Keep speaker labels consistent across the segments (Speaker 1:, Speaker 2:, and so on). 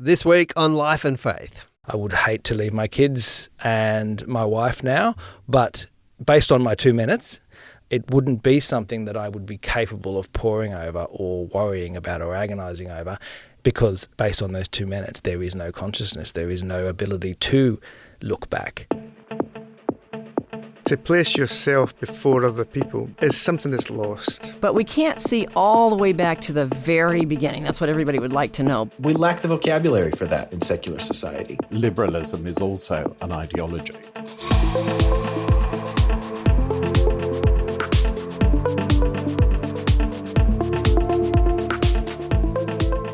Speaker 1: This week on Life and Faith.
Speaker 2: I would hate to leave my kids and my wife now, but based on my 2 minutes, it wouldn't be something that I would be capable of poring over or worrying about or agonising over, because based on those 2 minutes, there is no consciousness, there is no ability to look back.
Speaker 3: To place yourself before other people is something that's lost.
Speaker 4: But we can't see all the way back to the very beginning. That's what everybody would like to know.
Speaker 5: We lack the vocabulary for that in secular society.
Speaker 6: Liberalism is also an ideology.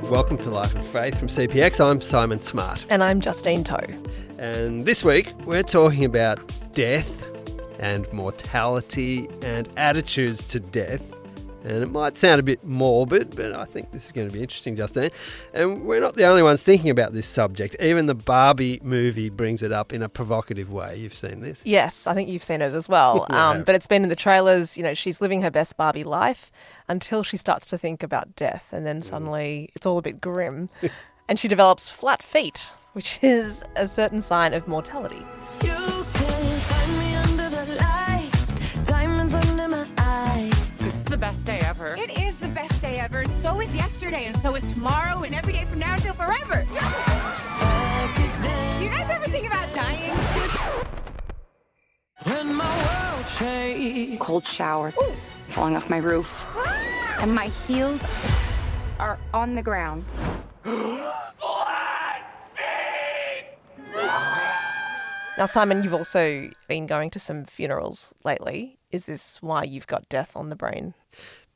Speaker 1: Welcome to Life and Faith from CPX. I'm Simon Smart.
Speaker 7: And I'm Justine Toe.
Speaker 1: And this week we're talking about death and mortality and attitudes to death. And it might sound a bit morbid, but I think this is going to be interesting, Justine. And we're not the only ones thinking about this subject. Even the Barbie movie brings it up in a provocative way. You've seen this?
Speaker 7: Yes, I think you've seen it as well. But it's been in the trailers. You know, she's living her best Barbie life until she starts to think about death. And then suddenly it's all a bit grim. And she develops flat feet, which is a certain sign of mortality.
Speaker 8: You can find me under the lights, diamonds under my eyes.
Speaker 9: It's the best day ever. It is the best day ever. So is yesterday, and so is tomorrow, and every day from now till forever. Do you guys ever think about dying?
Speaker 8: When my world shakes.
Speaker 10: Cold shower, falling off my roof, and my heels are on the ground.
Speaker 7: Now, Simon, you've also been going to some funerals lately. Is this why you've got death on the brain?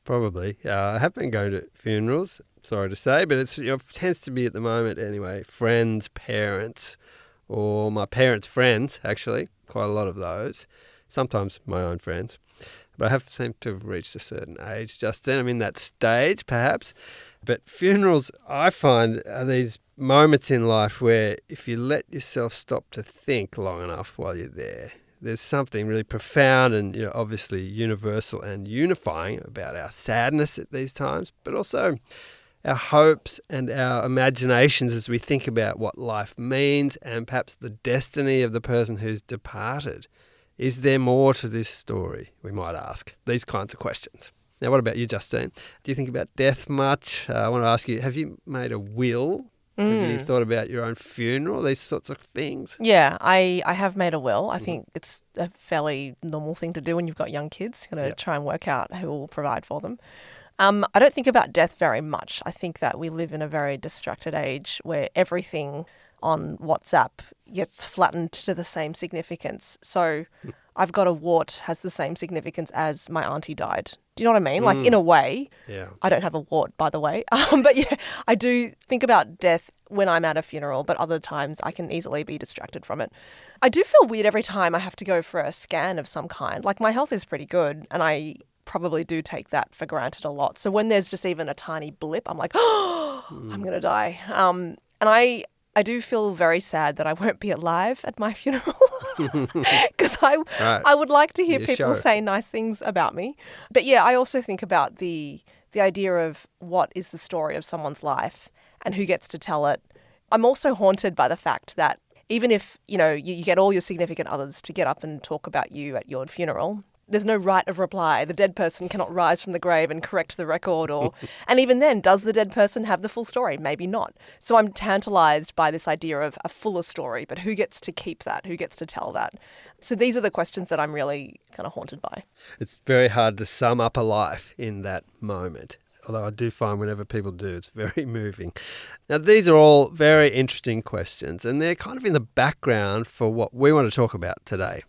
Speaker 1: Probably. I have been going to funerals, sorry to say, but it tends to be at the moment anyway, friends, parents, or my parents' friends, actually, quite a lot of those, sometimes my own friends. But I have seemed to have reached a certain age just then. I'm in that stage, perhaps. But funerals, I find, are these moments in life where if you let yourself stop to think long enough while you're there, there's something really profound and obviously universal and unifying about our sadness at these times, but also our hopes and our imaginations as we think about what life means and perhaps the destiny of the person who's departed. Is there more to this story, we might ask? These kinds of questions. Now, what about you, Justine? Do you think about death much? I want to ask you, have you made a will? Have you thought about your own funeral, these sorts of things?
Speaker 7: Yeah, I have made a will. I think it's a fairly normal thing to do when you've got young kids. You're going to try and work out who will provide for them. I don't think about death very much. I think that we live in a very distracted age where everything on WhatsApp gets flattened to the same significance. So I've got a wart has the same significance as my auntie died. Do you know what I mean? Like, in a way, I don't have a wart, by the way. But yeah, I do think about death when I'm at a funeral, but other times I can easily be distracted from it. I do feel weird every time I have to go for a scan of some kind. Like, my health is pretty good, and I probably do take that for granted a lot. So when there's just even a tiny blip, I'm like, oh, I'm going to die. And I do feel very sad that I won't be alive at my funeral because I would like to hear people say nice things about me. But yeah, I also think about the idea of what is the story of someone's life and who gets to tell it. I'm also haunted by the fact that even if, you get all your significant others to get up and talk about you at your funeral, there's no right of reply. The dead person cannot rise from the grave and correct the record. And even then, does the dead person have the full story? Maybe not. So I'm tantalized by this idea of a fuller story, but who gets to keep that? Who gets to tell that? So these are the questions that I'm really kind of haunted by.
Speaker 1: It's very hard to sum up a life in that moment. Although I do find whenever people do, it's very moving. Now, these are all very interesting questions, and they're kind of in the background for what we want to talk about today.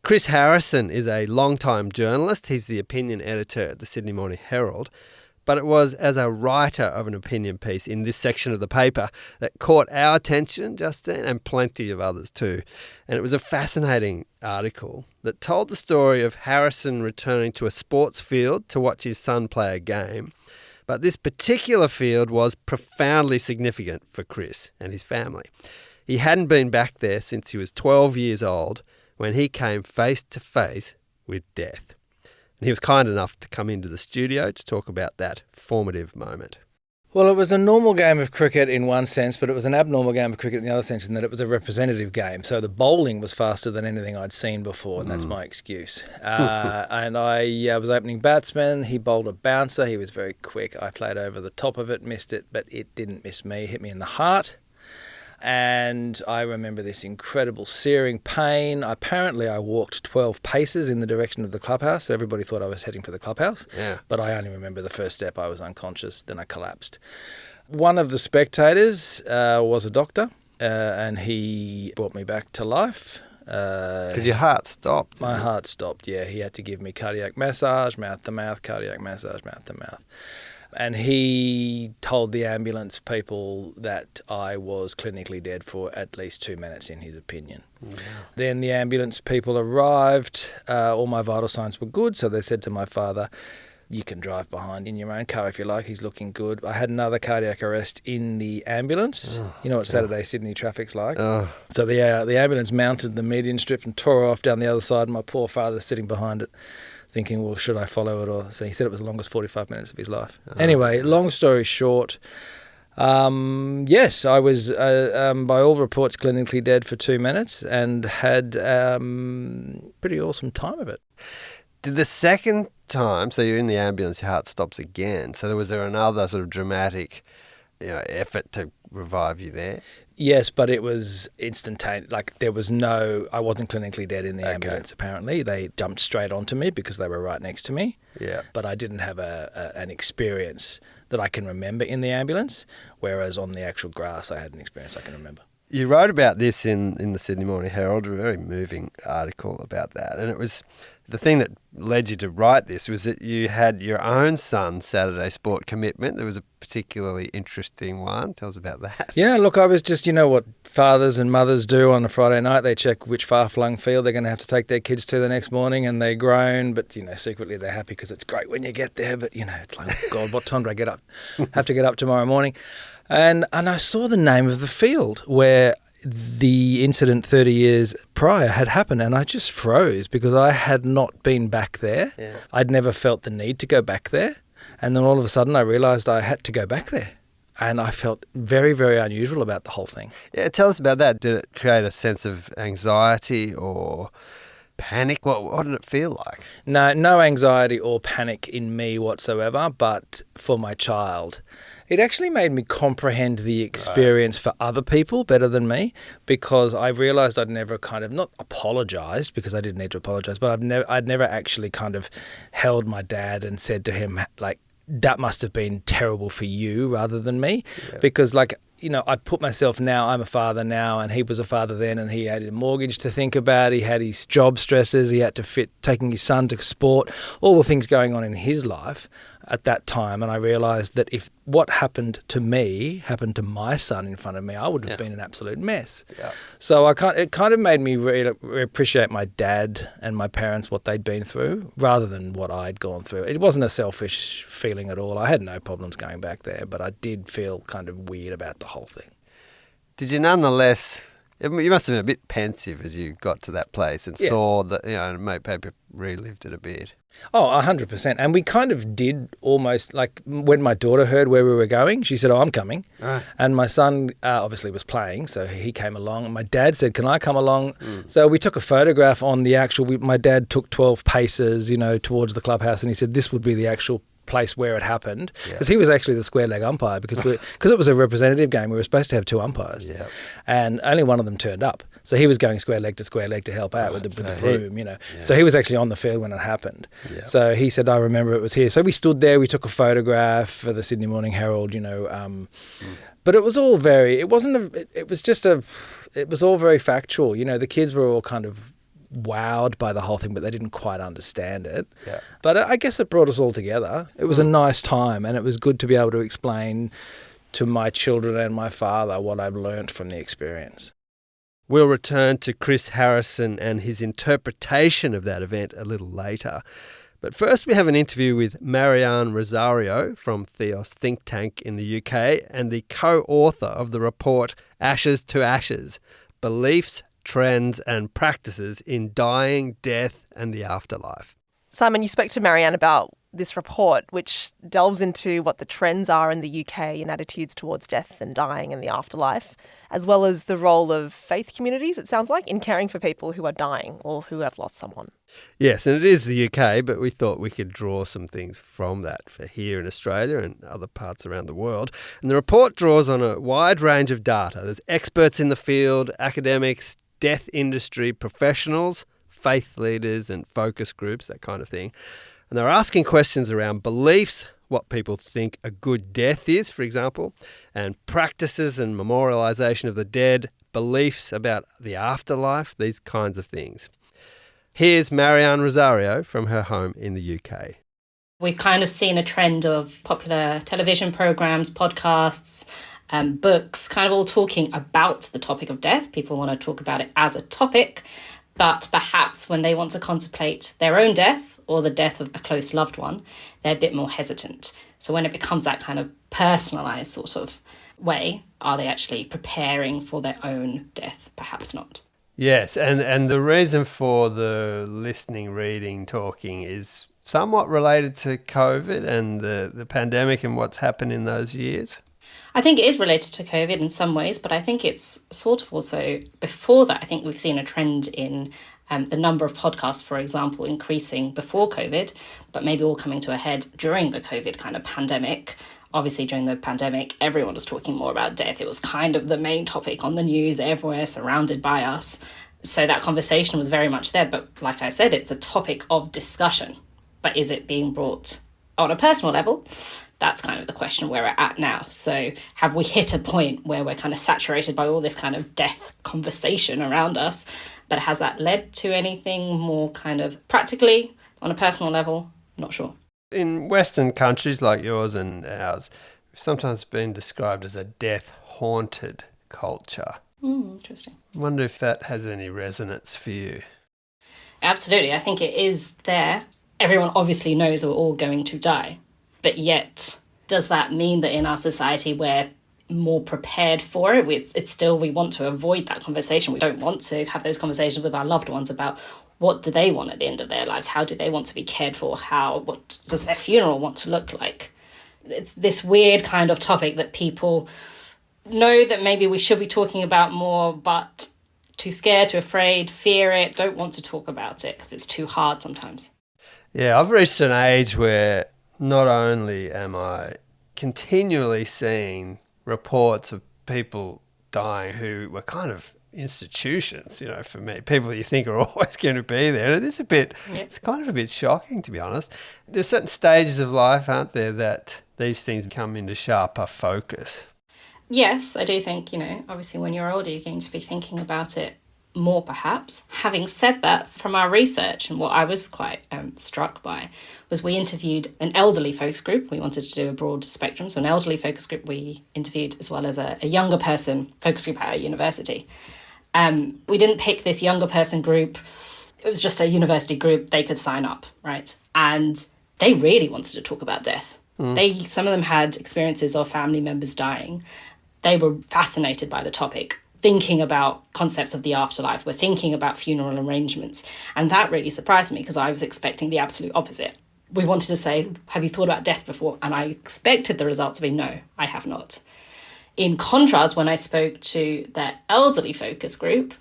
Speaker 1: Chris Harrison is a long-time journalist. He's the opinion editor at the Sydney Morning Herald. But it was as a writer of an opinion piece in this section of the paper that caught our attention, Justine, and plenty of others too. And it was a fascinating article that told the story of Harrison returning to a sports field to watch his son play a game. But this particular field was profoundly significant for Chris and his family. He hadn't been back there since he was 12 years old, when he came face to face with death. And he was kind enough to come into the studio to talk about that formative moment.
Speaker 2: Well, it was a normal game of cricket in one sense, but it was an abnormal game of cricket in the other sense in that it was a representative game. So the bowling was faster than anything I'd seen before, and that's my excuse. And I was opening batsman. He bowled a bouncer. He was very quick. I played over the top of it, missed it, but it didn't miss me. It hit me in the heart. And I remember this incredible searing pain. Apparently, I walked 12 paces in the direction of the clubhouse. So everybody thought I was heading for the clubhouse.
Speaker 1: Yeah.
Speaker 2: But I only remember the first step. I was unconscious. Then I collapsed. One of the spectators was a doctor, and he brought me back to life.
Speaker 1: Because your heart stopped.
Speaker 2: My heart stopped, yeah. He had to give me cardiac massage, mouth to mouth, cardiac massage, mouth to mouth. And he told the ambulance people that I was clinically dead for at least 2 minutes, in his opinion. Yeah. Then the ambulance people arrived. All my vital signs were good, so they said to my father, you can drive behind in your own car if you like, he's looking good. I had another cardiac arrest in the ambulance. You know what Saturday Sydney traffic's like. So the ambulance mounted the median strip and tore off down the other side, and my poor father sitting behind it, thinking, well, should I follow it? Or so he said it was the longest 45 minutes of his life. Anyway, long story short, yes, I was, by all reports, clinically dead for 2 minutes and had pretty awesome time of it.
Speaker 1: Did the second time, so you're in the ambulance, your heart stops again. So was there another sort of dramatic, effort to revive you there?
Speaker 2: Yes, but it was instantaneous. Like there was I wasn't clinically dead in the ambulance, apparently. They jumped straight onto me because they were right next to me. Yeah. But I didn't have an experience that I can remember in the ambulance, whereas on the actual grass I had an experience I can remember.
Speaker 1: You wrote about this in the Sydney Morning Herald, a very moving article about that. And it was the thing that led you to write this was that you had your own son's Saturday sport commitment. There was a particularly interesting one. Tell us about that.
Speaker 2: Yeah, look, I was just, what fathers and mothers do on a Friday night. They check which far-flung field they're going to have to take their kids to the next morning, and they groan, but, secretly they're happy because it's great when you get there. But, it's like, oh, God, what time do I get up? Have to get up tomorrow morning. And I saw the name of the field where the incident 30 years prior had happened, and I just froze because I had not been back there. Yeah. I'd never felt the need to go back there. And then all of a sudden I realised I had to go back there. And I felt very, very unusual about the whole thing.
Speaker 1: Yeah, tell us about that. Did it create a sense of anxiety or panic? What did it feel like?
Speaker 2: No anxiety or panic in me whatsoever, but for my child. It actually made me comprehend the experience for other people better than me, because I realised I'd never kind of, not apologised because I didn't need to apologise, but I'd never actually kind of held my dad and said to him, like, that must have been terrible for you rather than me. Yeah. Because I put myself now, I'm a father now, and he was a father then, and he had a mortgage to think about, he had his job stresses, he had to fit taking his son to sport, all the things going on in his life at that time. And I realised that if what happened to me happened to my son in front of me, I would have been an absolute mess. Yeah. So it kind of made me really appreciate my dad and my parents, what they'd been through, rather than what I'd gone through. It wasn't a selfish feeling at all. I had no problems going back there, but I did feel kind of weird about the whole thing.
Speaker 1: Did you nonetheless... You must have been a bit pensive as you got to that place and saw that, maybe relived it a bit.
Speaker 2: Oh, 100%. And we kind of did almost, like when my daughter heard where we were going, she said, I'm coming. Right. And my son obviously was playing, so he came along. And my dad said, can I come along? So we took a photograph on the my dad took 12 paces, towards the clubhouse, and he said this would be the actual place where it happened, because he was actually the square leg umpire, because it was a representative game. We were supposed to have two umpires, and only one of them turned up. So he was going square leg to help out with the broom, So he was actually on the field when it happened. Yeah. So he said, I remember it was here. So we stood there, we took a photograph for the Sydney Morning Herald, but it was all it was all very factual. The kids were all kind of wowed by the whole thing, but they didn't quite understand it. Yeah. But I guess it brought us all together. It was a nice time, and it was good to be able to explain to my children and my father what I've learnt from the experience.
Speaker 1: We'll return to Chris Harrison and his interpretation of that event a little later. But first we have an interview with Marianne Rozario from Theos Think Tank in the UK and the co-author of the report Ashes to Ashes, Beliefs, Trends and Practices in Dying, Death and the Afterlife.
Speaker 7: Simon, you spoke to Marianne about this report, which delves into what the trends are in the UK in attitudes towards death and dying and the afterlife, as well as the role of faith communities, it sounds like, in caring for people who are dying or who have lost someone.
Speaker 1: Yes, and it is the UK, but we thought we could draw some things from that for here in Australia and other parts around the world. And the report draws on a wide range of data. There's experts in the field, academics, death industry professionals, faith leaders and focus groups, that kind of thing. And they're asking questions around beliefs, what people think a good death is, for example, and practices and memorialisation of the dead, beliefs about the afterlife, these kinds of things. Here's Marianne Rozario from her home in the UK.
Speaker 11: We've kind of seen a trend of popular television programmes, podcasts, books, kind of all talking about the topic of death. People want to talk about it as a topic, but perhaps when they want to contemplate their own death or the death of a close loved one, they're a bit more hesitant. So when it becomes that kind of personalised sort of way, are they actually preparing for their own death? Perhaps not.
Speaker 1: Yes, and the reason for the listening, reading, talking is somewhat related to COVID and the pandemic and what's happened in those years.
Speaker 11: I think it is related to COVID in some ways, but I think it's sort of also before that. I think we've seen a trend in the number of podcasts, for example, increasing before COVID, but maybe all coming to a head during the COVID kind of pandemic. Obviously, during the pandemic, everyone was talking more about death. It was kind of the main topic on the news, everywhere, surrounded by us. So that conversation was very much there. But like I said, it's a topic of discussion. But is it being brought on a personal level? That's kind of the question where we're at now. So have we hit a point where we're kind of saturated by all this kind of death conversation around us? But has that led to anything more kind of practically on a personal level? Not sure.
Speaker 1: In Western countries like yours and ours, we've sometimes been described as a death-haunted culture.
Speaker 11: Interesting.
Speaker 1: I wonder if that has any resonance for you.
Speaker 11: Absolutely. I think it is there. Everyone obviously knows we're all going to die. But yet, does that mean that in our society we're more prepared for it? It's still, we want to avoid that conversation. We don't want to have those conversations with our loved ones about what do they want at the end of their lives? How do they want to be cared for? What does their funeral want to look like? It's this weird kind of topic that people know that maybe we should be talking about more, but too scared, too afraid, fear it, don't want to talk about it because it's too hard sometimes.
Speaker 1: Yeah, I've reached an age where not only am I continually seeing reports of people dying who were kind of institutions, you know, for me, people you think are always going to be there. And it's kind of a bit shocking, to be honest. There's certain stages of life, aren't there, that these things come into sharper focus.
Speaker 11: Yes, I do think, obviously when you're older, you're going to be thinking about it more perhaps. Having said that, from our research, and what I was quite struck by was we interviewed an elderly focus group. We wanted to do a broad spectrum, so an elderly focus group we interviewed, as well as a younger person focus group at a university. We didn't pick this younger person group. It was just a university group. They could sign up, right? And they really wanted to talk about death. Some of them had experiences of family members dying. They were fascinated by the topic, thinking about concepts of the afterlife. We're thinking about funeral arrangements. And that really surprised me because I was expecting the absolute opposite. We wanted to say, have you thought about death before? And I expected the result to be, no, I have not. In contrast, when I spoke to the elderly focus group,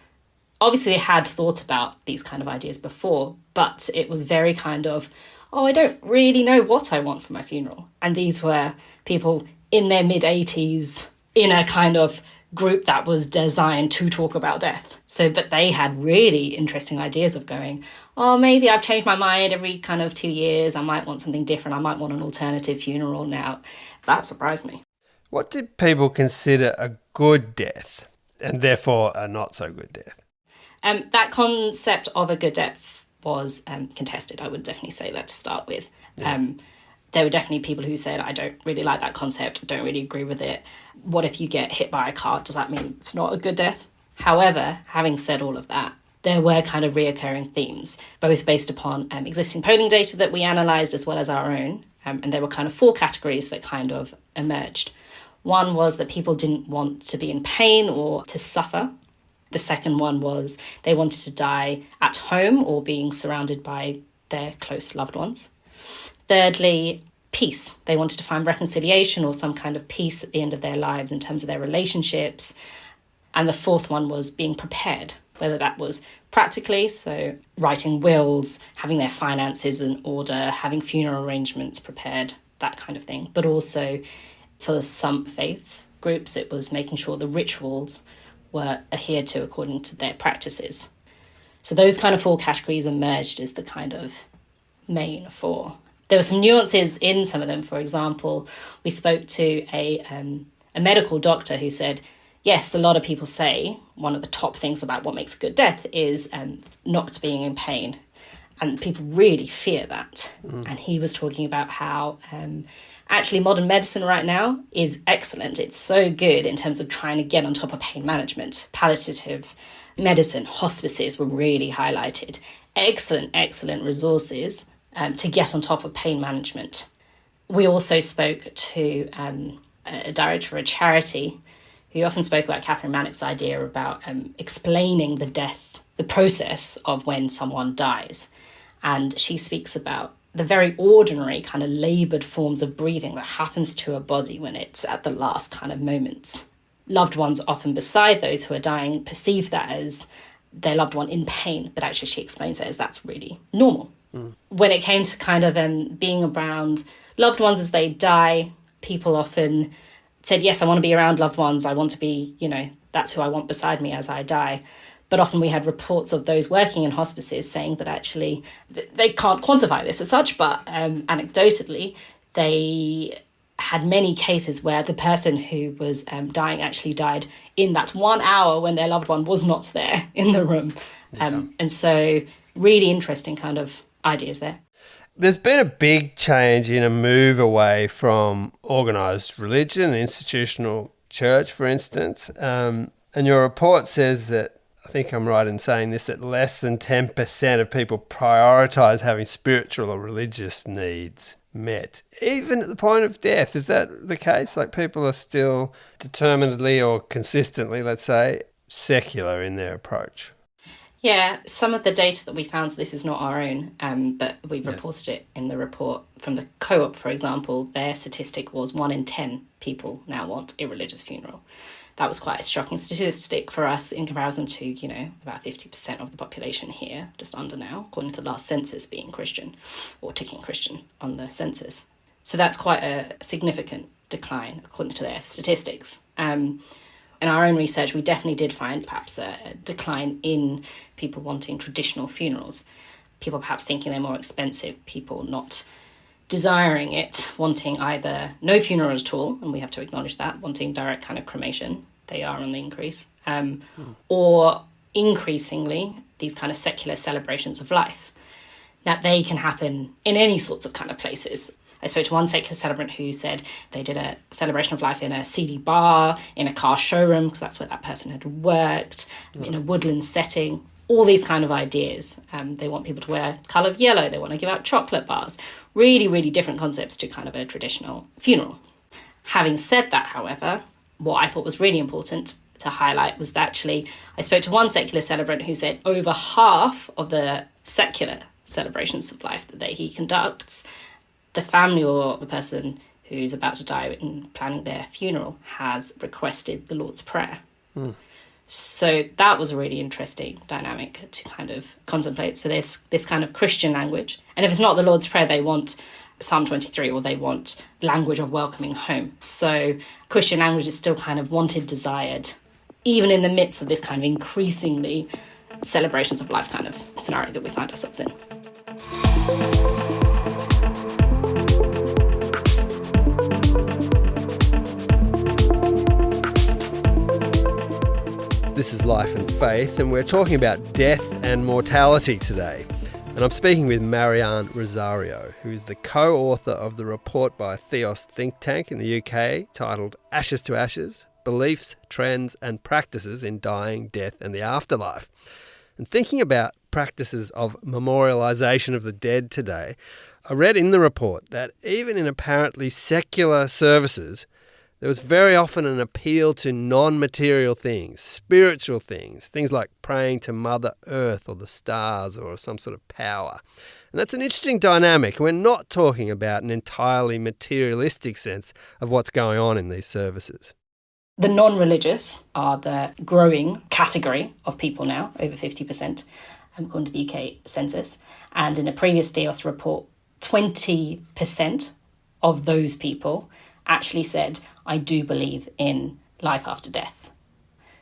Speaker 11: obviously they had thought about these kind of ideas before, but it was very kind of, I don't really know what I want for my funeral. And these were people in their mid-80s in a kind of group that was designed to talk about death. But they had really interesting ideas of going, maybe I've changed my mind every kind of 2 years. I might want something different. I might want an alternative funeral now. That surprised me.
Speaker 1: What did people consider a good death and therefore a not so good death?
Speaker 11: That concept of a good death was contested. I would definitely say that to start with. Yeah. There were definitely people who said, I don't really like that concept. I don't really agree with it. What if you get hit by a car? Does that mean it's not a good death? However, having said all of that, there were kind of reoccurring themes, both based upon existing polling data that we analysed as well as our own. And there were kind of 4 categories that kind of emerged. One was that people didn't want to be in pain or to suffer. The second one was they wanted to die at home or being surrounded by their close loved ones. Thirdly, peace. They wanted to find reconciliation or some kind of peace at the end of their lives in terms of their relationships. And the fourth one was being prepared, whether that was practically, so writing wills, having their finances in order, having funeral arrangements prepared, that kind of thing. But also for some faith groups, it was making sure the rituals were adhered to according to their practices. So those kind of four categories emerged as the kind of main four. There were some nuances in some of them. For example, we spoke to a medical doctor who said, yes, a lot of people say one of the top things about what makes a good death is not being in pain. And people really fear that. And he was talking about how actually modern medicine right now is excellent. It's so good in terms of trying to get on top of pain management. Palliative medicine, hospices were really highlighted. Excellent resources to get on top of pain management. We also spoke to a director of a charity who often spoke about Catherine Manock's idea about explaining the process of when someone dies. And she speaks about the very ordinary kind of laboured forms of breathing that happens to a body when it's at the last kind of moments. Loved ones often beside those who are dying perceive that as their loved one in pain, but actually she explains it as that's really normal. When it came to kind of being around loved ones as they die, people often said, yes, I want to be around loved ones. I want to be, that's who I want beside me as I die. But often we had reports of those working in hospices saying that actually they can't quantify this as such, but anecdotally, they had many cases where the person who was dying actually died in that 1 hour when their loved one was not there in the room. And so really interesting kind of ideas there.
Speaker 1: There's been a big change in a move away from organised religion and institutional church, for instance. And your report says that, I think I'm right in saying this, that less than 10% of people prioritise having spiritual or religious needs met, even at the point of death. Is that the case? Like people are still determinedly or consistently, let's say, secular in their approach?
Speaker 11: Yeah, some of the data that we found, this is not our own, but we've reported it in the report from the Co-op, for example. Their statistic was 1 in 10 people now want a religious funeral. That was quite a shocking statistic for us in comparison to, about 50% of the population here, just under now, according to the last census being Christian, or ticking Christian on the census. So that's quite a significant decline, according to their statistics. In our own research, we definitely did find perhaps a decline in people wanting traditional funerals. People perhaps thinking they're more expensive, people not desiring it, wanting either no funeral at all, and we have to acknowledge that, wanting direct kind of cremation, they are on the increase, or increasingly these kind of secular celebrations of life. Now, they can happen in any sorts of kind of places. I spoke to one secular celebrant who said they did a celebration of life in a seedy bar, in a car showroom, because that's where that person had worked, in a woodland setting, all these kind of ideas. They want people to wear colour of yellow, they want to give out chocolate bars. Really, really different concepts to kind of a traditional funeral. Having said that, however, what I thought was really important to highlight was that actually I spoke to one secular celebrant who said over half of the secular celebrations of life that he conducts, the family or the person who's about to die in planning their funeral has requested the Lord's Prayer. So that was a really interesting dynamic to kind of contemplate. So there's this kind of Christian language. And if it's not the Lord's Prayer, they want Psalm 23 or they want language of welcoming home. So Christian language is still kind of wanted, desired, even in the midst of this kind of increasingly celebrations of life kind of scenario that we find ourselves in.
Speaker 1: This is Life and Faith, and we're talking about death and mortality today. And I'm speaking with Marianne Rozario, who is the co-author of the report by Theos think tank in the UK titled Ashes to Ashes, Beliefs, Trends and Practices in Dying, Death and the Afterlife. And thinking about practices of memorialisation of the dead today, I read in the report that even in apparently secular services, there was very often an appeal to non-material things, spiritual things like praying to Mother Earth or the stars or some sort of power. And that's an interesting dynamic. We're not talking about an entirely materialistic sense of what's going on in these services.
Speaker 11: The non-religious are the growing category of people now, over 50%, according to the UK census. And in a previous Theos report, 20% of those people actually said, I do believe in life after death.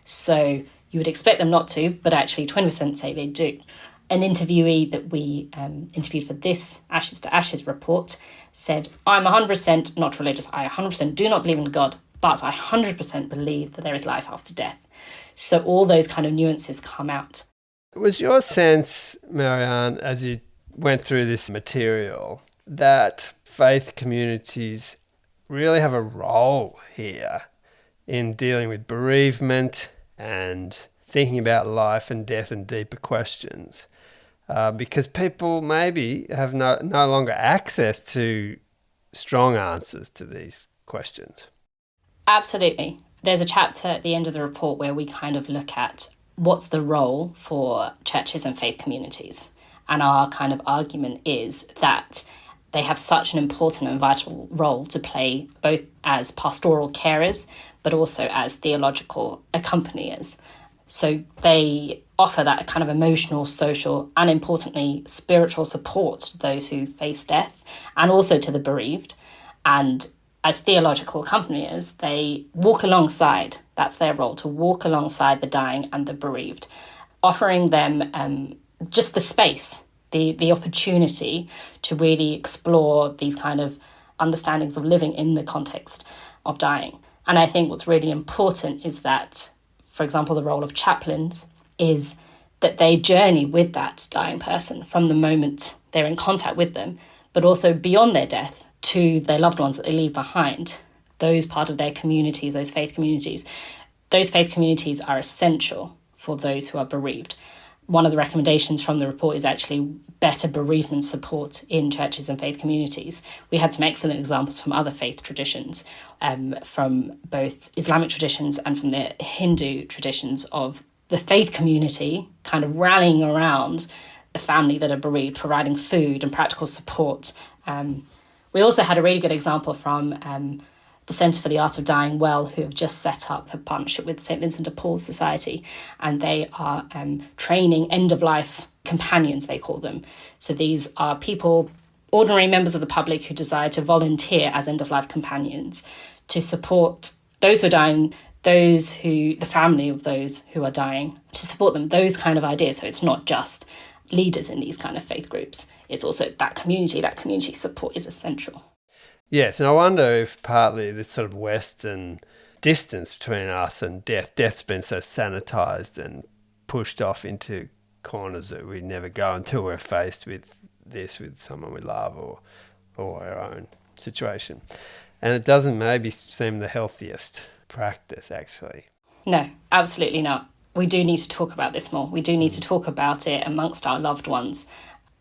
Speaker 11: So you would expect them not to, but actually 20% say they do. An interviewee that we interviewed for this Ashes to Ashes report said, I'm 100% not religious. I 100% do not believe in God, but I 100% believe that there is life after death. So all those kind of nuances come out.
Speaker 1: Was your sense, Marianne, as you went through this material, that faith communities really have a role here in dealing with bereavement and thinking about life and death and deeper questions? Because people maybe have no longer access to strong answers to these questions.
Speaker 11: Absolutely. There's a chapter at the end of the report where we kind of look at what's the role for churches and faith communities. And our kind of argument is that they have such an important and vital role to play, both as pastoral carers, but also as theological accompaniers. So they offer that kind of emotional, social, and importantly, spiritual support to those who face death and also to the bereaved. And as theological accompaniers, they walk alongside, that's their role, to walk alongside the dying and the bereaved, offering them just the space, the opportunity to really explore these kind of understandings of living in the context of dying. And I think what's really important is that, for example, the role of chaplains is that they journey with that dying person from the moment they're in contact with them, but also beyond their death to their loved ones that they leave behind, those part of their communities, those faith communities. Those faith communities are essential for those who are bereaved. One of the recommendations from the report is actually better bereavement support in churches and faith communities. We had some excellent examples from other faith traditions, from both Islamic traditions and from the Hindu traditions, of the faith community kind of rallying around the family that are bereaved, providing food and practical support. We also had a really good example from the Centre for the Art of Dying Well, who have just set up a partnership with St Vincent de Paul's Society, and they are training end-of-life companions, they call them. So these are people, ordinary members of the public, who desire to volunteer as end-of-life companions to support those who are dying, the family of those who are dying, to support them, those kind of ideas. So it's not just leaders in these kind of faith groups, it's also that community support is essential.
Speaker 1: Yes, and I wonder if partly this sort of Western distance between us and death's been so sanitised and pushed off into corners that we never go until we're faced with this, with someone we love or our own situation. And it doesn't maybe seem the healthiest practice, actually.
Speaker 11: No, absolutely not. We do need to talk about this more. We do need to talk about it amongst our loved ones.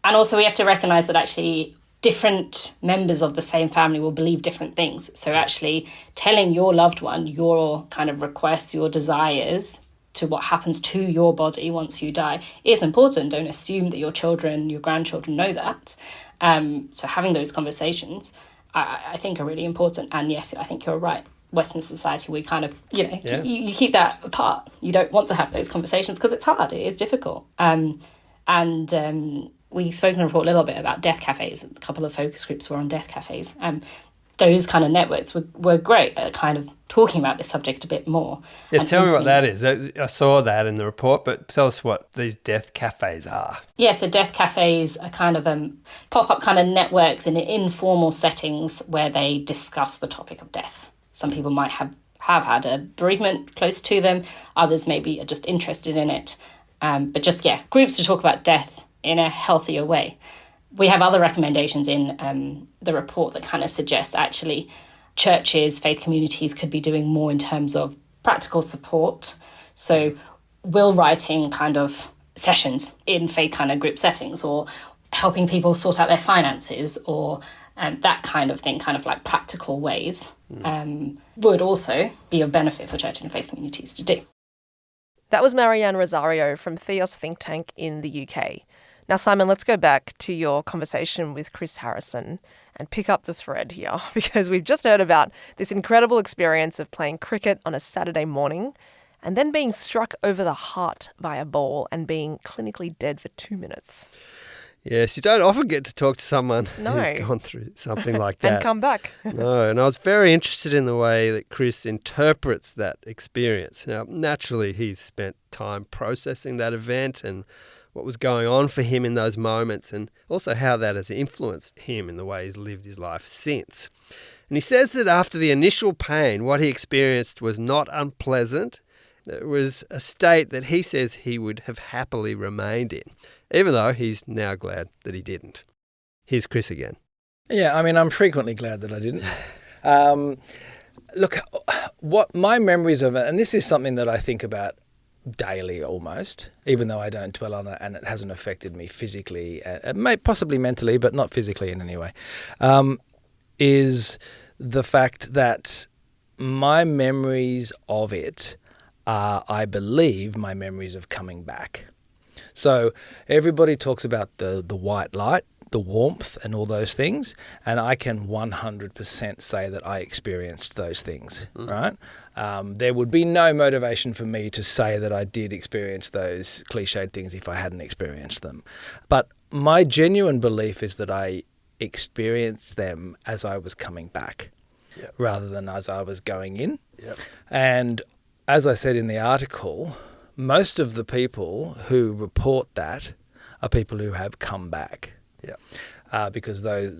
Speaker 11: And also we have to recognise that actually different members of the same family will believe different things. So actually telling your loved one your kind of requests, your desires to what happens to your body once you die is important. Don't assume that your children, your grandchildren know that. So having those conversations, I think, are really important. And yes, I think you're right. Western society, we kind of, you keep that apart. You don't want to have those conversations because it's hard. It is difficult. We spoke in a report a little bit about death cafes. A couple of focus groups were on death cafes. Those kind of networks were great at kind of talking about this subject a bit more.
Speaker 1: Yeah, tell me what that is. I saw that in the report, but tell us what these death cafes are. Yeah,
Speaker 11: so death cafes are kind of pop-up kind of networks in informal settings where they discuss the topic of death. Some people might have had a bereavement close to them. Others maybe are just interested in it. But just, groups to talk about death in a healthier way. We have other recommendations in the report that kind of suggest actually churches, faith communities could be doing more in terms of practical support. So will writing kind of sessions in faith kind of group settings, or helping people sort out their finances, or that kind of thing, kind of like practical ways, would also be of benefit for churches and faith communities to do.
Speaker 7: That was Marianne Rozario from Theos think tank in the UK. Now, Simon, let's go back to your conversation with Chris Harrison and pick up the thread here, because we've just heard about this incredible experience of playing cricket on a Saturday morning and then being struck over the heart by a ball and being clinically dead for 2 minutes.
Speaker 1: Yes, you don't often get to talk to someone
Speaker 7: No.
Speaker 1: who's gone through something like that.
Speaker 7: And come back.
Speaker 1: No, and I was very interested in the way that Chris interprets that experience. Now, naturally, he's spent time processing that event and what was going on for him in those moments, and also how that has influenced him in the way he's lived his life since. And he says that after the initial pain, what he experienced was not unpleasant. It was a state that he says he would have happily remained in, even though he's now glad that he didn't. Here's Chris again.
Speaker 2: Yeah, I mean, I'm frequently glad that I didn't. Look, what my memories of it, and this is something that I think about daily almost, even though I don't dwell on it and it hasn't affected me physically, possibly mentally, but not physically in any way, is the fact that my memories of it are, I believe, my memories of coming back. So everybody talks about the white light, the warmth and all those things, and I can 100% say that I experienced those things, right? There would be no motivation for me to say that I did experience those cliched things if I hadn't experienced them. But my genuine belief is that I experienced them as I was coming back, rather than as I was going in.
Speaker 1: Yep.
Speaker 2: And as I said in the article, most of the people who report that are people who have come back.
Speaker 1: Yeah.
Speaker 2: Because those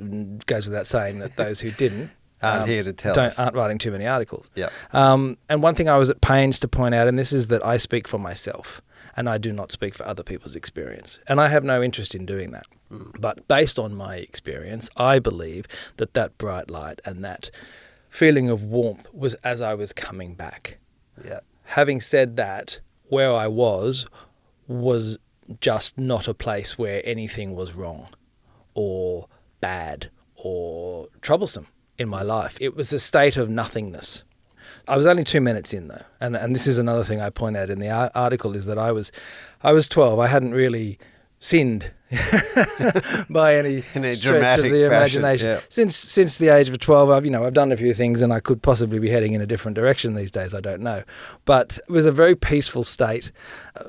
Speaker 2: goes without saying that those who didn't
Speaker 1: aren't here to tell us.
Speaker 2: Aren't writing too many articles.
Speaker 1: Yeah.
Speaker 2: And one thing I was at pains to point out, and this is that I speak for myself and I do not speak for other people's experience. And I have no interest in doing that. But based on my experience, I believe that that bright light and that feeling of warmth was as I was coming back.
Speaker 1: Yeah.
Speaker 2: Having said that, where I was just not a place where anything was wrong or bad or troublesome in my life. It was a state of nothingness. I was only 2 minutes in though, and this is another thing I point out in the article, is that I was 12. I hadn't really sinned by any stretch of the imagination.
Speaker 1: Yeah.
Speaker 2: Since the age of 12, I've done a few things, and I could possibly be heading in a different direction these days. I don't know, but it was a very peaceful state.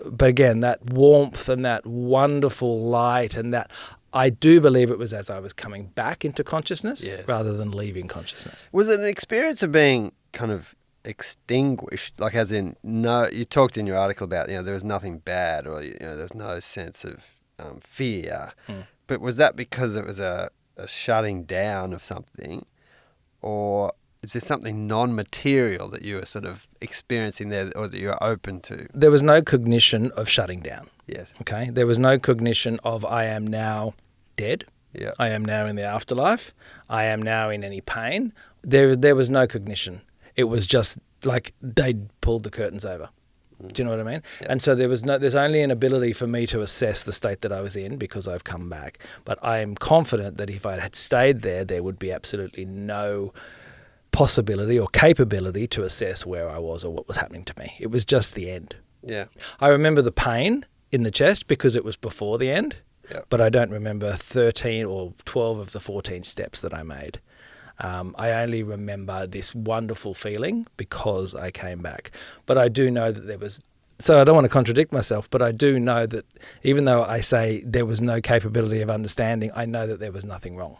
Speaker 2: But again, that warmth and that wonderful light, and that I do believe it was as I was coming back into consciousness rather than leaving consciousness.
Speaker 1: Was it an experience of being kind of extinguished, like as in no? You talked in your article about there was nothing bad, or there was no sense of fear, but was that because it was a shutting down of something, or is there something non-material that you were sort of experiencing there, or that you were open to?
Speaker 2: There was no cognition of shutting down.
Speaker 1: Yes.
Speaker 2: Okay. There was no cognition of I am now dead.
Speaker 1: Yeah.
Speaker 2: I am now in the afterlife. I am now in any pain. There was no cognition. It was just like they'd pulled the curtains over. Do you know what I mean? Yeah. And so there's only an ability for me to assess the state that I was in because I've come back. But I am confident that if I had stayed there would be absolutely no possibility or capability to assess where I was or what was happening to me. It was just the end.
Speaker 1: Yeah.
Speaker 2: I remember the pain in the chest because it was before the end, but I don't remember 13 or 12 of the 14 steps that I made. I only remember this wonderful feeling because I came back. But I do know that there was, so I don't want to contradict myself, but I do know that even though I say there was no capability of understanding, I know that there was nothing wrong.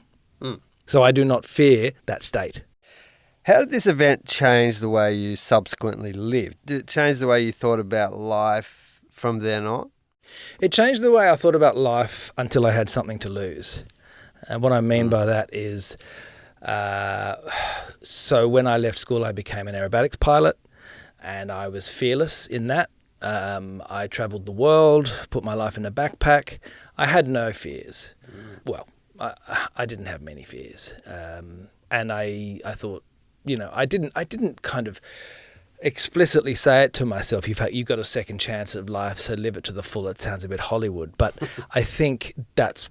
Speaker 2: So I do not fear that state.
Speaker 1: How did this event change the way you subsequently lived? Did it change the way you thought about life from then on?
Speaker 2: It changed the way I thought about life until I had something to lose. And what I mean by that is, so when I left school, I became an aerobatics pilot, and I was fearless in that. I travelled the world, put my life in a backpack. I had no fears. Well, I didn't have many fears. And I thought, I didn't kind of explicitly say it to myself, you've got a second chance of life, so live it to the full. It sounds a bit Hollywood, but I think that's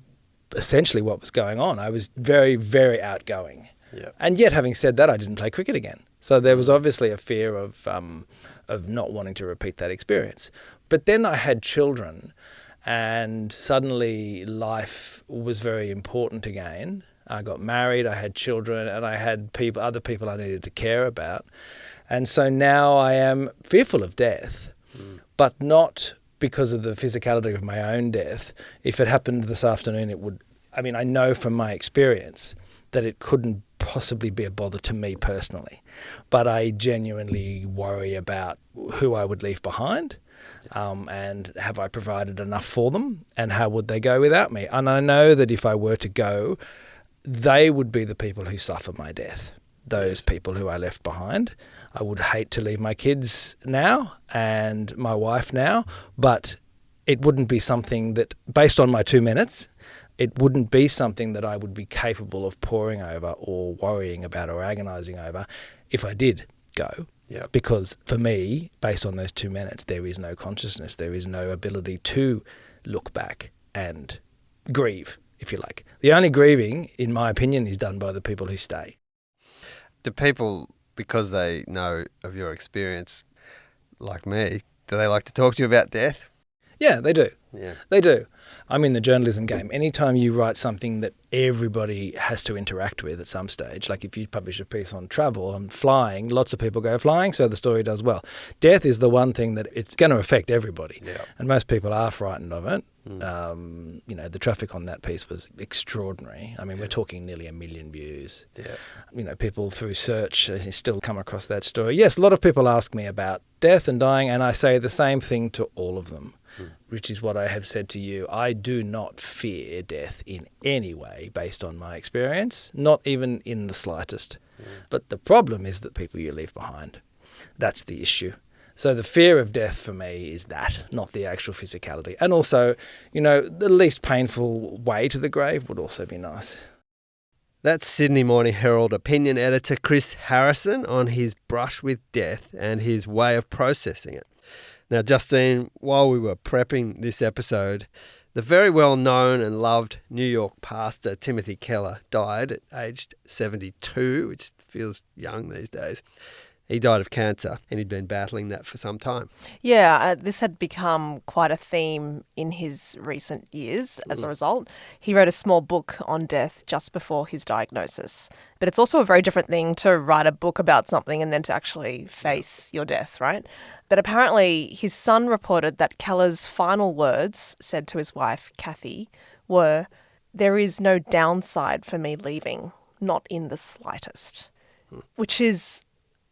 Speaker 2: essentially what was going on. I was very, very outgoing.
Speaker 1: Yeah.
Speaker 2: And yet, having said that, I didn't play cricket again. So there was obviously a fear of not wanting to repeat that experience. But then I had children, and suddenly life was very important again. I got married, I had children, and I had other people I needed to care about. And so now I am fearful of death, but not because of the physicality of my own death. If it happened this afternoon, it would... I mean, I know from my experience that it couldn't possibly be a bother to me personally. But I genuinely worry about who I would leave behind, and have I provided enough for them, and how would they go without me? And I know that if I were to go, they would be the people who suffer my death, those people who I left behind. I would hate to leave my kids now and my wife now, but it wouldn't be something that, based on my 2 minutes, it wouldn't be something that I would be capable of poring over or worrying about or agonising over if I did go.
Speaker 1: Yep.
Speaker 2: Because for me, based on those 2 minutes, there is no consciousness, there is no ability to look back and grieve, if you like. The only grieving, in my opinion, is done by the people who stay.
Speaker 1: Do people, because they know of your experience, like me, do they like to talk to you about death?
Speaker 2: Yeah, they do.
Speaker 1: Yeah.
Speaker 2: They do. I'm in the journalism game. Anytime you write something that everybody has to interact with at some stage, like if you publish a piece on travel, on flying, lots of people go flying, so the story does well. Death is the one thing that it's going to affect everybody.
Speaker 1: Yeah.
Speaker 2: And most people are frightened of it. The traffic on that piece was extraordinary. I mean, we're talking nearly 1 million views.
Speaker 1: Yeah.
Speaker 2: People through search still come across that story. Yes, a lot of people ask me about death and dying, and I say the same thing to all of them, which is what I have said to you. I do not fear death in any way based on my experience, not even in the slightest. But the problem is that people you leave behind. That's the issue. So the fear of death for me is that, not the actual physicality. And also, the least painful way to the grave would also be nice.
Speaker 1: That's Sydney Morning Herald opinion editor Chris Harrison on his brush with death and his way of processing it. Now, Justine, while we were prepping this episode, the very well-known and loved New York pastor Timothy Keller died at aged 72, which feels young these days. He died of cancer, and he'd been battling that for some time.
Speaker 7: Yeah, this had become quite a theme in his recent years as a result. He wrote a small book on death just before his diagnosis. But it's also a very different thing to write a book about something and then to actually face your death, right? But apparently his son reported that Keller's final words said to his wife, Kathy, were, "There is no downside for me leaving, not in the slightest," which is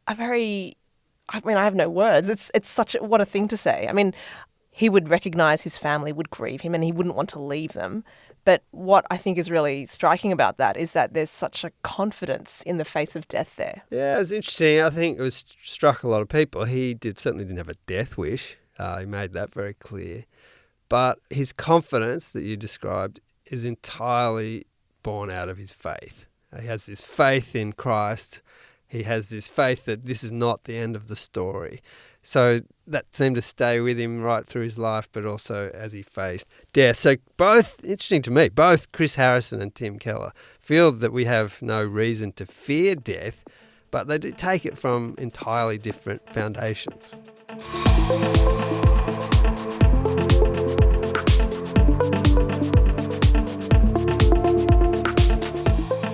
Speaker 7: I have no words. It's what a thing to say. I mean, he would recognise his family would grieve him and he wouldn't want to leave them. But what I think is really striking about that is that there's such a confidence in the face of death there.
Speaker 1: Yeah, it was interesting. I think it was struck a lot of people. He certainly didn't have a death wish. He made that very clear. But his confidence that you described is entirely born out of his faith. He has this faith in Christ. He has this faith that this is not the end of the story. So that seemed to stay with him right through his life, but also as he faced death. So interesting to me, both Chris Harrison and Tim Keller feel that we have no reason to fear death, but they do take it from entirely different foundations.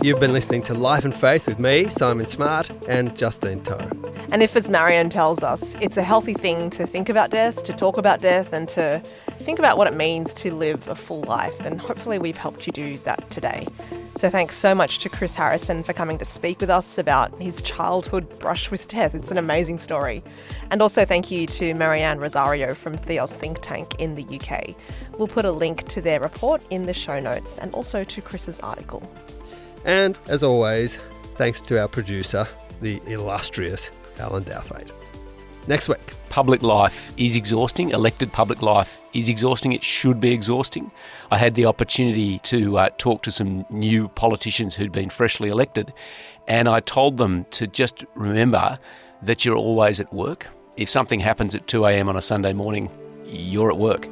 Speaker 1: You've been listening to Life and Faith with me, Simon Smart, and Justine Toe.
Speaker 7: And if, as Marianne tells us, it's a healthy thing to think about death, to talk about death, and to think about what it means to live a full life, then hopefully we've helped you do that today. So thanks so much to Chris Harrison for coming to speak with us about his childhood brush with death. It's an amazing story. And also thank you to Marianne Rozario from Theos Think Tank in the UK. We'll put a link to their report in the show notes and also to Chris's article.
Speaker 1: And, as always, thanks to our producer, the illustrious Alan Douthwaite. Next week.
Speaker 12: Public life is exhausting. Elected public life is exhausting. It should be exhausting. I had the opportunity to talk to some new politicians who'd been freshly elected, and I told them to just remember that you're always at work. If something happens at 2 a.m. on a Sunday morning, you're at work.